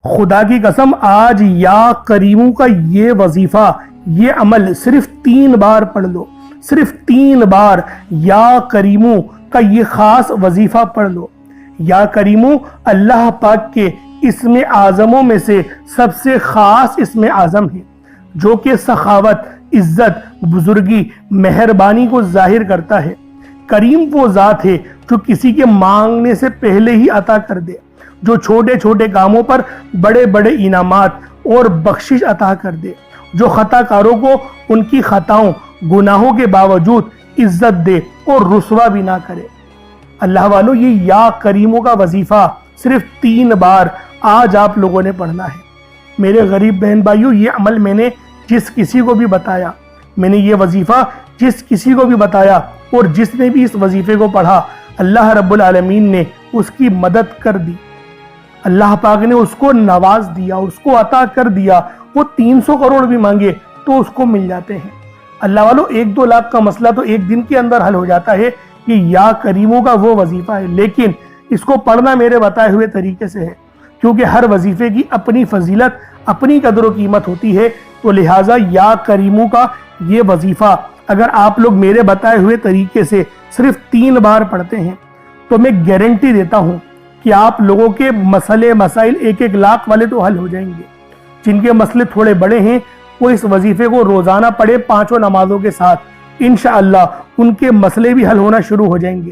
خدا کی قسم آج یا کریموں کا یہ وظیفہ، یہ عمل صرف 3 بار پڑھ لو، صرف 3 بار یا کریموں کا یہ خاص وظیفہ پڑھ لو۔ یا کریموں اللہ پاک کے اسم اعظموں میں سے سب سے خاص اسم اعظم ہے، جو کہ سخاوت، عزت، بزرگی، مہربانی کو ظاہر کرتا ہے۔ کریم وہ ذات ہے جو کسی کے مانگنے سے پہلے ہی عطا کر دے، جو چھوٹے چھوٹے کاموں پر بڑے بڑے انعامات اور بخشش عطا کر دے، جو خطا کاروں کو ان کی خطاؤں، گناہوں کے باوجود عزت دے اور رسوا بھی نہ کرے۔ اللہ والو، یہ یا کریموں کا وظیفہ صرف 3 بار آج آپ لوگوں نے پڑھنا ہے۔ میرے غریب بہن بھائیوں، یہ عمل میں نے جس کسی کو بھی بتایا، میں نے یہ وظیفہ جس کسی کو بھی بتایا اور جس نے بھی اس وظیفے کو پڑھا، اللہ رب العالمین نے اس کی مدد کر دی، اللہ پاک نے اس کو نواز دیا، اس کو عطا کر دیا۔ وہ 300 کروڑ بھی مانگے تو اس کو مل جاتے ہیں۔ اللہ والو، 1-2 لاکھ کا مسئلہ تو ایک دن کے اندر حل ہو جاتا ہے۔ یہ یا کریموں کا وہ وظیفہ ہے، لیکن اس کو پڑھنا میرے بتائے ہوئے طریقے سے ہے، کیونکہ ہر وظیفے کی اپنی فضیلت، اپنی قدر و قیمت ہوتی ہے، تو لہٰذا یا کریموں کا یہ وظیفہ اگر آپ لوگ میرے بتائے ہوئے طریقے سے صرف 3 بار پڑھتے ہیں تو میں گارنٹی دیتا ہوں کہ آپ لوگوں کے مسائل 1-1 لاکھ والے تو حل ہو جائیں گے۔ جن کے مسئلے تھوڑے بڑے ہیں وہ اس وظیفے کو روزانہ پڑھے 5 نمازوں کے ساتھ، انشاءاللہ ان کے مسئلے بھی حل ہونا شروع ہو جائیں گے۔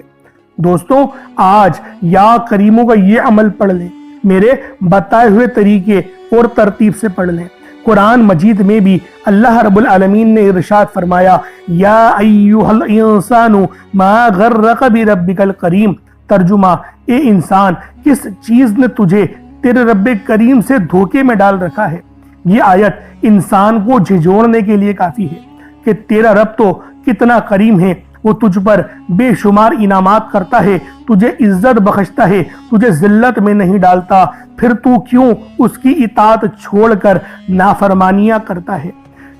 دوستوں، آج یا کریموں کا یہ عمل پڑھ لیں، میرے بتائے ہوئے طریقے اور ترتیب سے پڑھ لیں۔ قرآن مجید میں بھی اللہ رب العالمین نے ارشاد فرمایا، یا ایھا الانسان ما غرک بربک الکریم، ترجمہ، اے انسان، کس چیز نے تجھے تیرے رب کریم سے دھوکے میں ڈال رکھا ہے۔ یہ آیت انسان کو جھنجھوڑنے کے لیے کافی ہے کہ تیرا رب تو کتنا کریم ہے، وہ تجھ پر بے شمار انعامات کرتا ہے، تجھے عزت بخشتا ہے، تجھے ذلت میں نہیں ڈالتا، پھر تو کیوں اس کی اطاعت چھوڑ کر نافرمانیاں کرتا ہے۔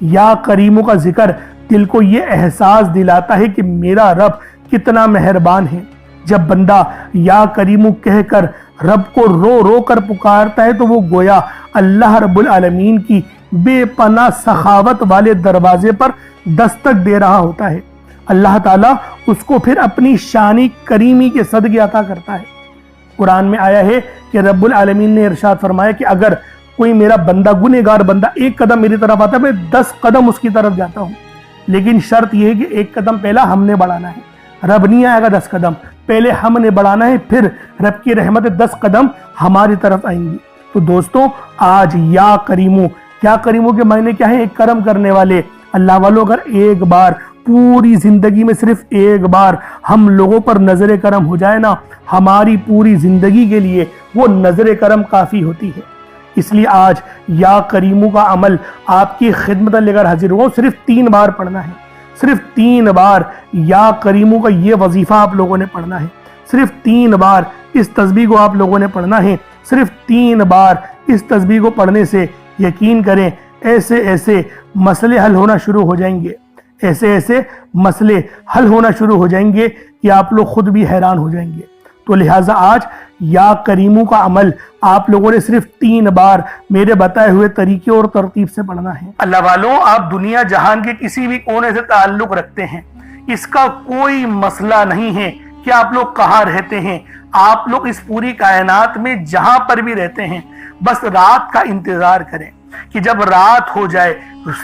یا کریموں کا ذکر دل کو یہ احساس دلاتا ہے کہ میرا رب کتنا مہربان ہے۔ جب بندہ یا کریموں کہہ کر رب کو رو رو کر پکارتا ہے تو وہ گویا اللہ رب العالمین کی بے پناہ سخاوت والے دروازے پر دستک دے رہا ہوتا ہے۔ اللہ تعالیٰ اس کو پھر اپنی شانی کریمی کے صدقے عطا کرتا ہے۔ قرآن میں آیا ہے کہ رب العالمین نے ارشاد فرمایا کہ اگر کوئی میرا بندہ، گنہگار بندہ، 1 قدم میری طرف آتا ہے، میں 10 قدم اس کی طرف جاتا ہوں، لیکن شرط یہ ہے کہ 1 قدم پہلا ہم نے بڑھانا ہے۔ رب نہیں آئے گا 10 قدم، پہلے ہم نے بڑھانا ہے، پھر رب کی رحمت 10 قدم ہماری طرف آئیں گی۔ تو دوستوں، آج یا کریموں کے معنی کیا ہیں؟ ایک کرم کرنے والے۔ اللہ والوں، اگر ایک بار پوری زندگی میں صرف 1 بار ہم لوگوں پر نظر کرم ہو جائے نا، ہماری پوری زندگی کے لیے وہ نظر کرم کافی ہوتی ہے۔ اس لیے آج یا کریموں کا عمل آپ کی خدمت لے کر حاضر ہوا ہوں۔ صرف 3 بار پڑھنا ہے، صرف 3 بار یا کریموں کا یہ وظیفہ آپ لوگوں نے پڑھنا ہے۔ صرف 3 بار اس تسبیح کو آپ لوگوں نے پڑھنا ہے۔ صرف 3 بار اس تسبیح کو پڑھنے سے یقین کریں ایسے ایسے مسئلے حل ہونا شروع ہو جائیں گے، ایسے ایسے مسئلے حل ہونا شروع ہو جائیں گے کہ آپ لوگ خود بھی حیران ہو جائیں گے۔ تو لہٰذا آج یا کریموں کا عمل آپ لوگوں نے صرف 3 بار میرے بتائے ہوئے طریقے اور ترتیب سے پڑھنا ہے۔ اللہ والوں، آپ دنیا جہان کے کسی بھی کونے سے تعلق رکھتے ہیں، اس کا کوئی مسئلہ نہیں ہے کہ آپ لوگ کہاں رہتے ہیں۔ آپ لوگ اس پوری کائنات میں جہاں پر بھی رہتے ہیں، بس رات کا انتظار کریں کہ جب رات ہو جائے،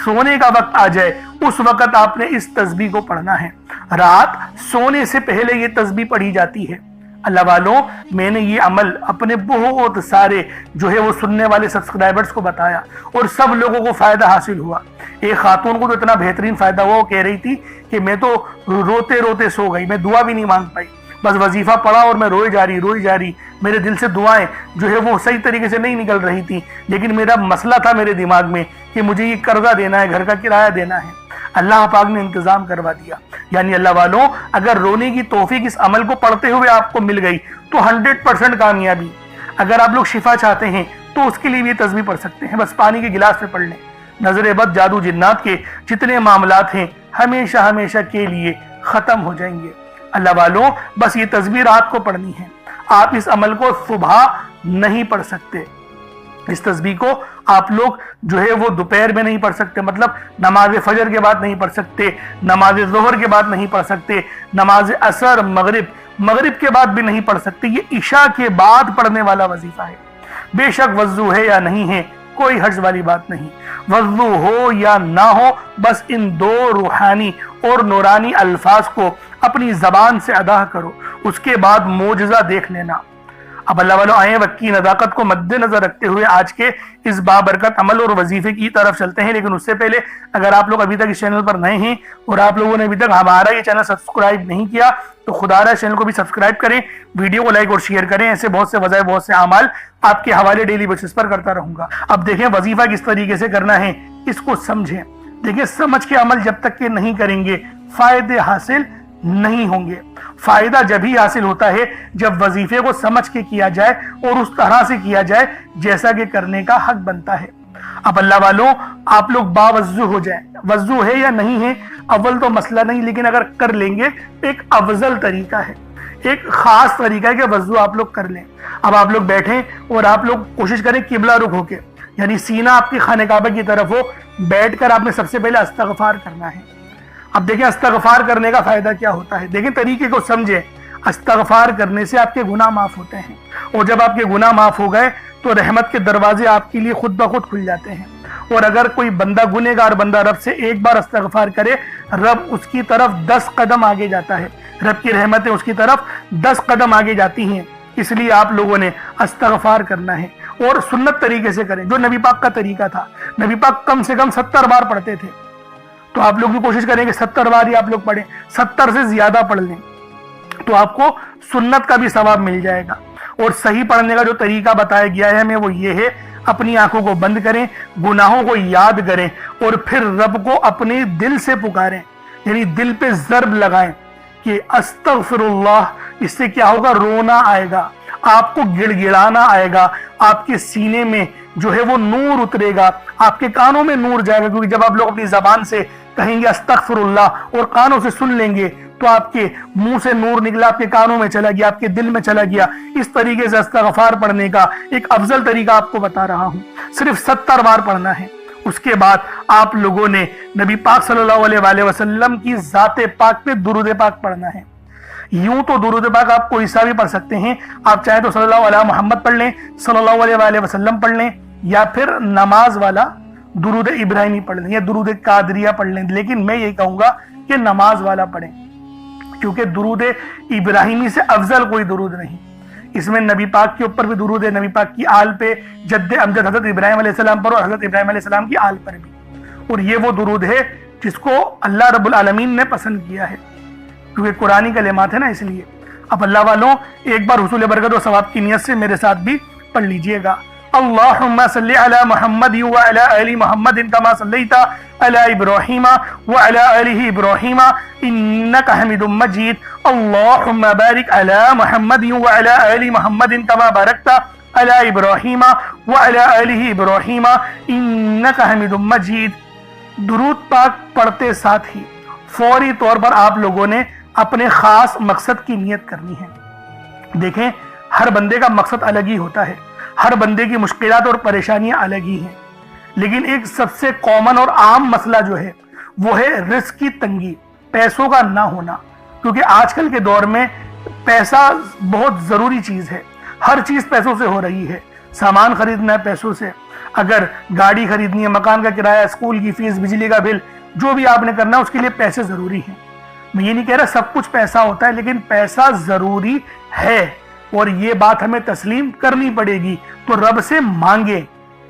سونے کا وقت آ جائے، اس وقت آپ نے اس تسبیح کو پڑھنا ہے۔ رات سونے سے پہلے یہ تسبیح پڑھی جاتی ہے۔ اللہ والوں، میں نے یہ عمل اپنے بہت سارے وہ سننے والے سبسکرائبرز کو بتایا اور سب لوگوں کو فائدہ حاصل ہوا۔ ایک خاتون کو تو اتنا بہترین فائدہ ہوا، وہ کہہ رہی تھی کہ میں تو روتے روتے سو گئی، میں دعا بھی نہیں مانگ پائی، بس وظیفہ پڑھا اور میں روئی جا رہی، میرے دل سے دعائیں وہ صحیح طریقے سے نہیں نکل رہی تھی، لیکن میرا مسئلہ تھا میرے دماغ میں کہ مجھے یہ قرضہ دینا ہے، گھر کا کرایہ دینا ہے۔ اللہ پاک نے انتظام کروا دیا۔ یعنی اللہ والوں، اگر رونے کی توفیق اس عمل کو پڑھتے ہوئے آپ کو مل گئی تو 100% کامیابی۔ اگر آپ لوگ شفا چاہتے ہیں تو اس کے لیے بھی یہ تسبیح پڑھ سکتے ہیں، بس پانی کے گلاس میں پڑھ لیں۔ نظر بد، جادو، جنات کے جتنے معاملات ہیں ہمیشہ کے لیے ختم ہو جائیں گے۔ اللہ والوں، بس یہ تسبیح رات کو پڑھنی ہے۔ آپ اس عمل کو صبح نہیں پڑھ سکتے، اس تسبیح کو آپ لوگ جو ہے وہ دوپہر میں نہیں پڑھ سکتے، مطلب نماز فجر کے بعد نہیں پڑھ سکتے، نماز ظہر کے بعد نہیں پڑھ سکتے، نماز عصر مغرب کے بعد بھی نہیں پڑھ سکتے، یہ عشاء کے بعد پڑھنے والا وظیفہ ہے۔ بے شک وضو ہے یا نہیں ہے کوئی حرج والی بات نہیں، وضو ہو یا نہ ہو، بس ان دو روحانی اور نورانی الفاظ کو اپنی زبان سے ادا کرو، اس کے بعد معجزہ دیکھ لینا۔ اب اللہ والوں آئیں وقت کی نزاکت کو مد نظر رکھتے ہوئے آج کے اس بابرکت عمل اور وظیفے کی طرف چلتے ہیں، لیکن اس سے پہلے اگر آپ لوگ ابھی تک اس چینل پر نئے ہیں اور آپ لوگوں نے ابھی تک ہمارا یہ چینل سبسکرائب نہیں کیا تو خدا را چینل کو بھی سبسکرائب کریں، ویڈیو کو لائک اور شیئر کریں، ایسے بہت سے وظائف بہت سے اعمال آپ کے حوالے ڈیلی بیسس پر کرتا رہوں گا۔ اب دیکھیں وظیفہ کس طریقے سے کرنا ہے، اس کو سمجھیں۔ دیکھیں سمجھ کے عمل جب تک کہ نہیں کریں گے فائدے حاصل نہیں ہوں گے۔ فائدہ جب ہی حاصل ہوتا ہے جب وظیفے کو سمجھ کے کیا جائے اور اس طرح سے کیا جائے جیسا کہ کرنے کا حق بنتا ہے۔ اب اللہ والوں آپ لوگ باوضو ہو جائیں، وضو ہے یا نہیں ہے اول تو مسئلہ نہیں، لیکن اگر کر لیں گے ایک افضل طریقہ ہے، ایک خاص طریقہ ہے کہ وضو آپ لوگ کر لیں۔ اب آپ لوگ بیٹھیں اور آپ لوگ کوشش کریں قبلہ رخ ہو کے، یعنی سینہ آپ کی خانہ کعبہ کی طرف ہو، بیٹھ کر آپ نے سب سے پہلے استغفار کرنا ہے۔ اب دیکھیں استغفار کرنے کا فائدہ کیا ہوتا ہے، دیکھیں طریقے کو سمجھیں۔ استغفار کرنے سے آپ کے گناہ معاف ہوتے ہیں، اور جب آپ کے گناہ معاف ہو گئے تو رحمت کے دروازے آپ کے لیے خود بخود کھل جاتے ہیں۔ اور اگر کوئی بندہ گنہگار بندہ رب سے ایک بار استغفار کرے، رب اس کی طرف 10 قدم آگے جاتا ہے، رب کی رحمتیں اس کی طرف 10 قدم آگے جاتی ہیں۔ اس لیے آپ لوگوں نے استغفار کرنا ہے اور سنت طریقے سے کریں، جو نبی پاک کا طریقہ تھا۔ نبی پاک کم سے کم 70 بار پڑھتے تھے، تو آپ لوگ بھی کوشش کریں کہ 70 بار ہی آپ لوگ پڑھیں، 70 سے زیادہ پڑھ لیں تو آپ کو سنت کا بھی ثواب مل جائے گا۔ اور صحیح پڑھنے کا جو طریقہ بتایا گیا ہے ہمیں وہ یہ ہے، اپنی آنکھوں کو بند کریں، گناہوں کو یاد کریں اور پھر رب کو اپنے دل سے پکاریں، یعنی دل پہ ضرب لگائیں کہ استغفر اللہ۔ اس سے کیا ہوگا، رونا آئے گا، آپ کو گڑ گڑانا آئے گا، آپ کے سینے میں جو ہے وہ نور اترے گا، آپ کے کانوں میں نور جائے گا، کیونکہ جب آپ لوگ اپنی زبان سے کہیں گے استغفر اللہ اور کانوں سے سن لیں گے تو آپ کے منہ سے نور نکلا، آپ کے کانوں میں چلا گیا، آپ کے دل میں چلا گیا۔ اس طریقے سے استغفار پڑھنے کا ایک افضل طریقہ آپ کو بتا رہا ہوں، صرف 70 بار پڑھنا ہے۔ اس کے بعد آپ لوگوں نے نبی پاک صلی اللہ علیہ وآلہ وسلم کی ذات پاک پہ درود پاک پڑھنا ہے۔ یوں تو درود پاک آپ کوئی سا بھی پڑھ سکتے ہیں، آپ چاہیں تو صلی اللہ علیہ محمد پڑھ لیں، صلی اللہ علیہ وآلہ وسلم پڑھ لیں، یا پھر نماز والا درود ابراہیمی پڑھ لیں یا درود قادریہ پڑھ لیں، لیکن میں یہی کہوں گا کہ نماز والا پڑھیں، کیونکہ درود ابراہیمی سے افضل کوئی درود نہیں۔ اس میں نبی پاک کے اوپر بھی درود ہے، نبی پاک کی آل پہ، جد امجد حضرت ابراہیم علیہ السلام پر اور حضرت ابراہیم علیہ السلام کی آل پر بھی، اور یہ وہ درود ہے جس کو اللہ رب العالمین نے پسند کیا ہے، کیونکہ قرآنی کلمات ہے نا، اس لیے۔ اب اللہ والوں ایک بار حصول برکت و ثواب کی نیت سے میرے ساتھ بھی پڑھ لیجئے گا۔ اللہم صلی علی محمد وعلی آل محمد کما صلیت علی ابراہیم وعلی آل ابراہیم انکا حمید مجید۔ اللہم بارک علی محمد وعلی آل محمد کما بارکت علی ابراہیم وعلی آل ابراہیم انکا حمید مجید۔ درود پاک پڑھتے ساتھ ہی فوری طور پر آپ لوگوں نے اپنے خاص مقصد کی نیت کرنی ہے۔ دیکھیں ہر بندے کا مقصد الگ ہی ہوتا ہے، ہر بندے کی مشکلات اور پریشانیاں الگ ہی ہیں، لیکن ایک سب سے کامن اور عام مسئلہ جو ہے وہ ہے رزق کی تنگی، پیسوں کا نہ ہونا۔ کیونکہ آج کل کے دور میں پیسہ بہت ضروری چیز ہے، ہر چیز پیسوں سے ہو رہی ہے، سامان خریدنا ہے پیسوں سے، اگر گاڑی خریدنی ہے، مکان کا کرایہ، اسکول کی فیس، بجلی کا بل، جو بھی آپ نے کرنا ہے اس کے لیے پیسے ضروری ہیں۔ میں یہ نہیں کہہ رہا سب کچھ پیسہ ہوتا ہے، لیکن پیسہ ضروری ہے اور یہ بات ہمیں تسلیم کرنی پڑے گی، تو رب سے مانگے،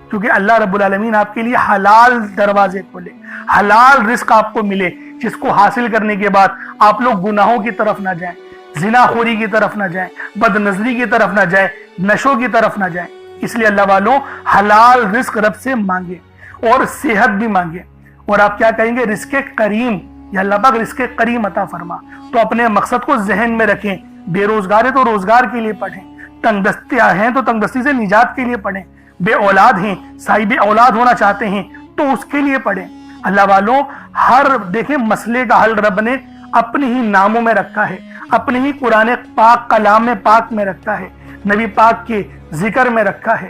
کیونکہ اللہ رب العالمین آپ کے لیے حلال دروازے کھولے، حلال رزق آپ کو ملے، جس کو حاصل کرنے کے بعد آپ لوگ گناہوں کی طرف نہ جائیں، زنا خوری کی طرف نہ جائیں، بد نظری کی طرف نہ جائیں، نشوں کی طرف نہ جائیں۔ اس لیے اللہ والوں حلال رزق رب سے مانگے اور صحت بھی مانگے، اور آپ کیا کہیں گے، رزق کریم، یا اللہ پاک رزق کریم عطا فرما۔ تو اپنے مقصد کو ذہن میں رکھیں، بے روزگار ہے تو روزگار کے لیے پڑھیں، تنگ دستیاں ہیں تو تنگ دستی سے نجات کے لیے پڑھیں، بے اولاد ہیں، صاحب اولاد ہونا چاہتے ہیں تو اس کے لیے پڑھیں۔ اللہ والوں ہر دیکھیں مسئلے کا حل رب نے اپنے ہی ناموں میں رکھا ہے، اپنے ہی قرآن پاک کلام پاک میں رکھا ہے، نبی پاک کے ذکر میں رکھا ہے۔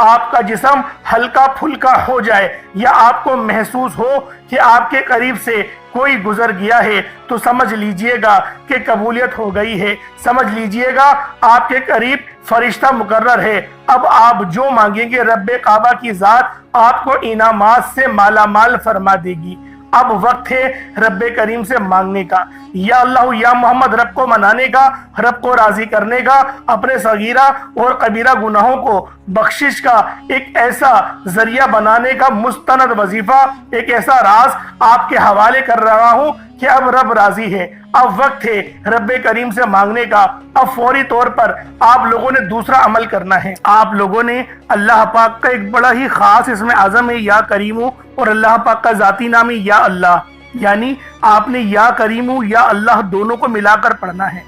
آپ کا جسم ہلکا پھلکا ہو جائے یا آپ کو محسوس ہو کہ آپ کے قریب سے کوئی گزر گیا ہے تو سمجھ لیجئے گا کہ قبولیت ہو گئی ہے، سمجھ لیجئے گا آپ کے قریب فرشتہ مقرر ہے۔ اب آپ جو مانگیں گے رب کعبہ کی ذات آپ کو انعامات سے مالا مال فرما دے گی۔ اب وقت ہے رب کریم سے مانگنے کا، یا اللہ یا محمد، رب کو منانے کا، رب کو راضی کرنے کا، اپنے صغیرہ اور کبیرہ گناہوں کو بخشش کا ایک ایسا ذریعہ بنانے کا مستند وظیفہ، ایک ایسا راز آپ کے حوالے کر رہا ہوں کہ اب رب راضی ہے۔ اب وقت ہے رب کریم سے مانگنے کا۔ اب فوری طور پر آپ لوگوں نے دوسرا عمل کرنا ہے۔ آپ لوگوں نے اللہ پاک کا ایک بڑا ہی خاص اسم اعظم ہے یا کریمو، اور اللہ پاک کا ذاتی نام ہے یا اللہ، یعنی آپ نے یا کریمو یا اللہ دونوں کو ملا کر پڑھنا ہے۔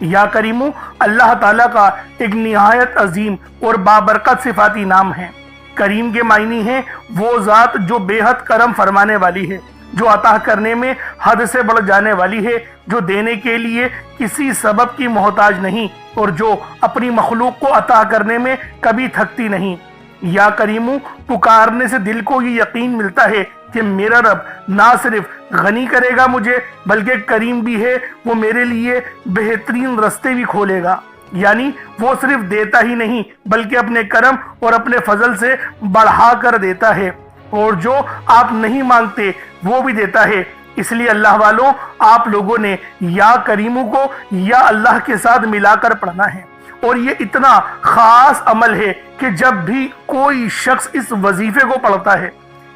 یا کریمو اللہ تعالیٰ کا ایک نہایت عظیم اور بابرکت صفاتی نام ہے۔ کریم کے معنی ہے وہ ذات جو بے حد کرم فرمانے والی ہے، جو عطا کرنے میں حد سے بڑھ جانے والی ہے، جو دینے کے لیے کسی سبب کی محتاج نہیں، اور جو اپنی مخلوق کو عطا کرنے میں کبھی تھکتی نہیں۔ یا کریمو پکارنے سے دل کو یہ یقین ملتا ہے کہ میرا رب نہ صرف غنی کرے گا مجھے بلکہ کریم بھی ہے، وہ میرے لیے بہترین رستے بھی کھولے گا، یعنی وہ صرف دیتا ہی نہیں بلکہ اپنے کرم اور اپنے فضل سے بڑھا کر دیتا ہے، اور جو آپ نہیں مانگتے وہ بھی دیتا ہے۔ اس لیے اللہ والوں آپ لوگوں نے یا کریمو کو یا اللہ کے ساتھ ملا کر پڑھنا ہے، اور یہ اتنا خاص عمل ہے کہ جب بھی کوئی شخص اس وظیفے کو پڑھتا ہے،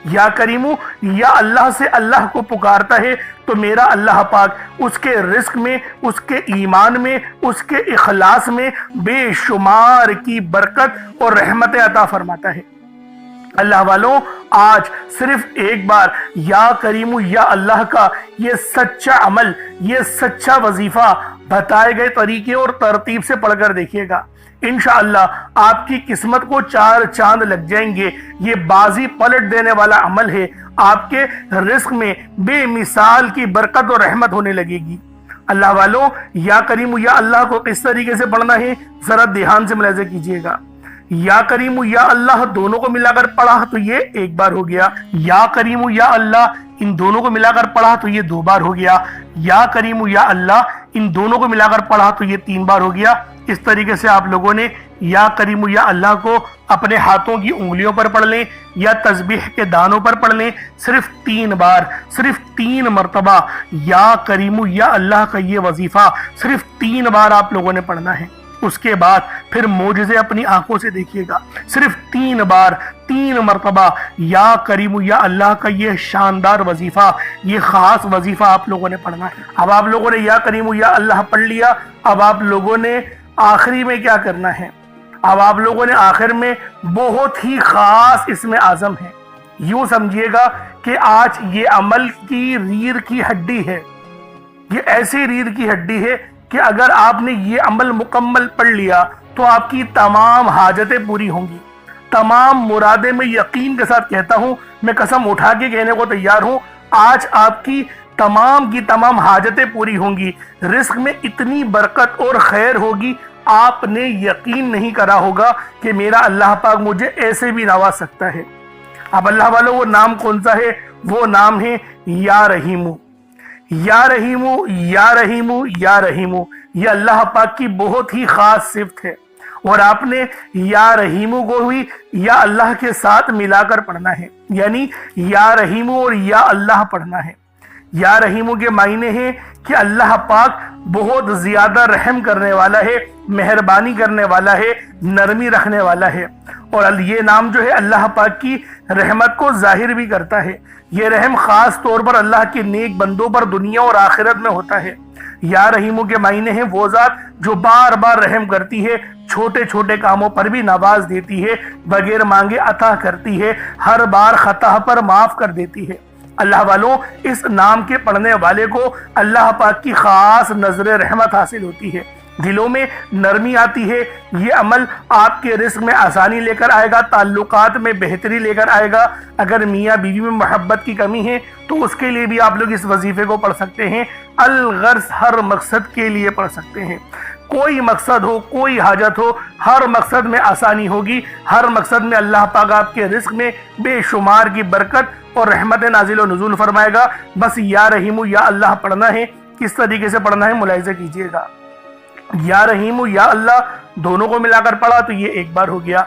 یا کریمو یا اللہ سے اللہ کو پکارتا ہے، تو میرا اللہ پاک اس کے رزق میں، اس کے ایمان میں، اس کے اخلاص میں بے شمار کی برکت اور رحمت عطا فرماتا ہے۔ اللہ والوں آج صرف ایک بار یا کریمو یا اللہ کا یہ سچا عمل، یہ سچا وظیفہ بتائے گئے طریقے اور ترتیب سے پڑھ کر دیکھیے گا، انشاءاللہ آپ کی قسمت کو چار چاند لگ جائیں گے۔ یہ بازی پلٹ دینے والا عمل ہے، آپ کے رزق میں بے مثال کی برکت اور رحمت ہونے لگے گی۔ اللہ والوں یا کریمو یا اللہ کو کس طریقے سے پڑھنا ہے ذرا دھیان سے ملاحظہ کیجئے گا۔ یا کریمو یا اللہ دونوں کو ملا کر پڑھا تو یہ ایک بار ہو گیا، یا کریمو یا اللہ ان دونوں کو ملا کر پڑھا تو یہ دو بار ہو گیا، یا کریمو یا اللہ ان دونوں کو ملا کر پڑھا تو یہ تین بار ہو گیا۔ اس طریقے سے آپ لوگوں نے یا کریمو یا اللہ کو اپنے ہاتھوں کی انگلیوں پر پڑھ لیں یا تسبیح کے دانوں پر پڑھ لیں، صرف تین مرتبہ یا کریمو یا اللہ کا یہ وظیفہ صرف 3 بار آپ لوگوں نے پڑھنا ہے۔ اس کے بعد پھر معجزے اپنی آنکھوں سے دیکھیے گا، صرف 3 بار 3 مرتبہ یا کریمو یا اللہ کا یہ شاندار وظیفہ، یہ خاص وظیفہ آپ لوگوں نے پڑھنا ہے۔ اب آپ لوگوں نے یا کریمو یا اللہ پڑھ لیا، اب آپ لوگوں نے آخری میں کیا کرنا ہے؟ اب آپ لوگوں نے آخر میں بہت ہی خاص اسم اعظم ہے، یوں سمجھیے گا کہ آج یہ عمل کی ریڑھ کی ہڈی ہے، یہ ایسی ریڑھ کی ہڈی ہے کہ اگر آپ نے یہ عمل مکمل پڑھ لیا تو آپ کی تمام حاجتیں پوری ہوں گی، تمام مرادیں میں یقین کے ساتھ کہتا ہوں، میں قسم اٹھا کے کہنے کو تیار ہوں، آج آپ کی تمام حاجتیں پوری ہوں گی، رزق میں اتنی برکت اور خیر ہوگی آپ نے یقین نہیں کرا ہوگا کہ میرا اللہ پاک مجھے ایسے بھی نواز سکتا ہے۔ اب اللہ والوں وہ نام کون سا ہے؟ وہ نام ہے یا رحیمو۔ یا رحیمو یا رحیمو یا رحیمو، یہ اللہ پاک کی بہت ہی خاص صفت ہے، اور آپ نے یا رحیمو کو بھی یا اللہ کے ساتھ ملا کر پڑھنا ہے، یعنی یا رحیمو اور یا اللہ پڑھنا ہے۔ یا رحیمو کے معنی ہیں کہ اللہ پاک بہت زیادہ رحم کرنے والا ہے، مہربانی کرنے والا ہے، نرمی رکھنے والا ہے، اور یہ نام جو ہے اللہ پاک کی رحمت کو ظاہر بھی کرتا ہے۔ یہ رحم خاص طور پر اللہ کے نیک بندوں پر دنیا اور آخرت میں ہوتا ہے۔ یا رحیمو کے معنی ہیں وہ ذات جو بار بار رحم کرتی ہے، چھوٹے چھوٹے کاموں پر بھی نواز دیتی ہے، بغیر مانگے عطا کرتی ہے، ہر بار خطا پر معاف کر دیتی ہے۔ اللہ والوں اس نام کے پڑھنے والے کو اللہ پاک کی خاص نظر رحمت حاصل ہوتی ہے، دلوں میں نرمی آتی ہے، یہ عمل آپ کے رزق میں آسانی لے کر آئے گا، تعلقات میں بہتری لے کر آئے گا۔ اگر میاں بیوی میں محبت کی کمی ہے تو اس کے لیے بھی آپ لوگ اس وظیفے کو پڑھ سکتے ہیں، الغرض ہر مقصد کے لیے پڑھ سکتے ہیں۔ کوئی مقصد ہو، کوئی حاجت ہو، ہر مقصد میں آسانی ہوگی، ہر مقصد میں اللہ پاک آپ کے رزق میں بے شمار کی برکت اور رحمت نازل و نزول فرمائے گا۔ بس یا رحیم یا اللہ پڑھنا ہے۔ کس طریقے سے پڑھنا ہے ملاحظہ کیجئے گا۔ یا رحیم یا اللہ دونوں کو ملا کر پڑھا تو یہ ایک بار ہو گیا،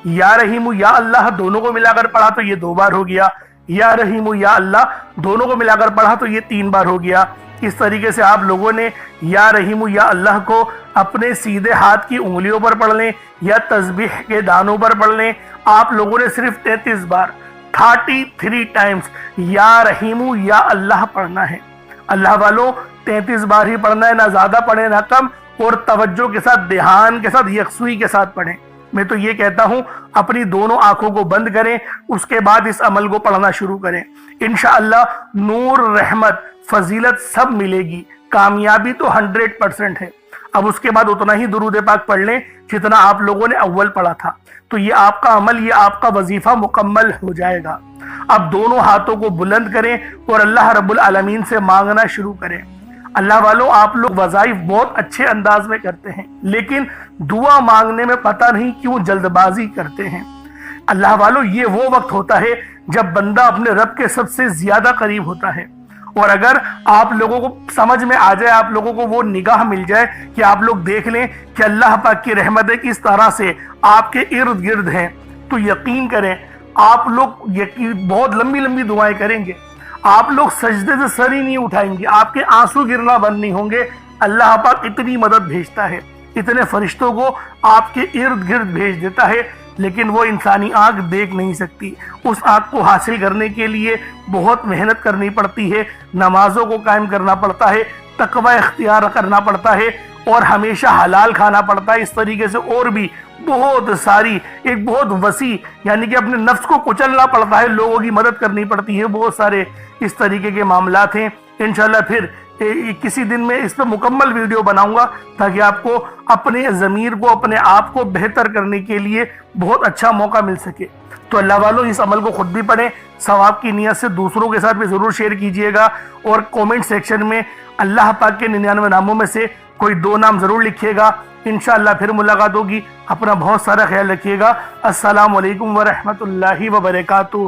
یا رحیم یا اللہ دونوں کو ملا کر پڑھا تو یہ دو بار ہو گیا، یا رحیم یا اللہ دونوں کو ملا کر پڑھا تو یہ تین بار ہو گیا۔ اس طریقے سے آپ لوگوں نے یا رحیم یا اللہ کو اپنے سیدھے ہاتھ کی انگلیوں پر پڑھ لیں یا تسبیح کے دانوں پر پڑھ لیں۔ آپ لوگوں نے صرف 33 بار 33 ٹائمز یا رحیم یا اللہ پڑھنا ہے۔ اللہ والوں 33 بار ہی پڑھنا ہے، نہ زیادہ پڑھیں نہ کم، اور توجہ کے ساتھ، دھیان کے ساتھ، یکسوئی کے ساتھ پڑھیں۔ میں تو یہ کہتا ہوں اپنی دونوں آنکھوں کو بند کریں، اس کے بعد اس عمل کو پڑھنا شروع کریں۔ انشاءاللہ نور، رحمت، فضیلت سب ملے گی، کامیابی تو 100% ہے۔ اب اس کے بعد اتنا ہی درود پاک پڑھ لیں جتنا آپ لوگوں نے اول پڑھا تھا، تو یہ آپ کا عمل، یہ آپ کا وظیفہ مکمل ہو جائے گا۔ اب دونوں ہاتھوں کو بلند کریں اور اللہ رب العالمین سے مانگنا شروع کریں۔ اللہ والوں آپ لوگ وظائف بہت اچھے انداز میں کرتے ہیں، لیکن دعا مانگنے میں پتہ نہیں کیوں جلد بازی کرتے ہیں۔ اللہ والوں یہ وہ وقت ہوتا ہے جب بندہ اپنے رب کے سب سے زیادہ قریب ہوتا ہے، اور اگر آپ لوگوں کو سمجھ میں آ جائے، آپ لوگوں کو وہ نگاہ مل جائے کہ آپ لوگ دیکھ لیں کہ اللہ پاک کی رحمتیں کس طرح سے آپ کے ارد گرد ہیں، تو یقین کریں آپ لوگ بہت لمبی لمبی دعائیں کریں گے، آپ لوگ سجدے سے سر ہی نہیں اٹھائیں گے، آپ کے آنسو گرنا بند نہیں ہوں گے۔ اللہ پاک اتنی مدد بھیجتا ہے، اتنے فرشتوں کو آپ کے ارد گرد بھیج دیتا ہے، لیکن وہ انسانی آنکھ دیکھ نہیں سکتی۔ اس آنکھ کو حاصل کرنے کے لیے بہت محنت کرنی پڑتی ہے، نمازوں کو قائم کرنا پڑتا ہے، تقوی اختیار کرنا پڑتا ہے، اور ہمیشہ حلال کھانا پڑتا ہے۔ اس طریقے سے اور بھی بہت ساری، ایک بہت وسیع، یعنی کہ اپنے نفس کو کچلنا پڑتا ہے، لوگوں کی مدد کرنی پڑتی ہے، بہت سارے اس طریقے کے معاملات ہیں۔ انشاءاللہ پھر کسی دن میں اس پہ مکمل ویڈیو بناؤں گا تاکہ آپ کو اپنے ضمیر کو، اپنے آپ کو بہتر کرنے کے لیے بہت اچھا موقع مل سکے۔ تو اللہ والوں اس عمل کو خود بھی پڑھیں، ثواب کی نیت سے دوسروں کے ساتھ بھی ضرور شیئر کیجئے گا، اور کومنٹ سیکشن میں اللہ پاک کے 99 ناموں میں سے کوئی 2 نام ضرور لکھیے گا۔ انشاءاللہ پھر ملاقات ہوگی۔ اپنا بہت سارا خیال رکھیے گا۔ السلام علیکم ورحمۃ اللہ وبرکاتہ۔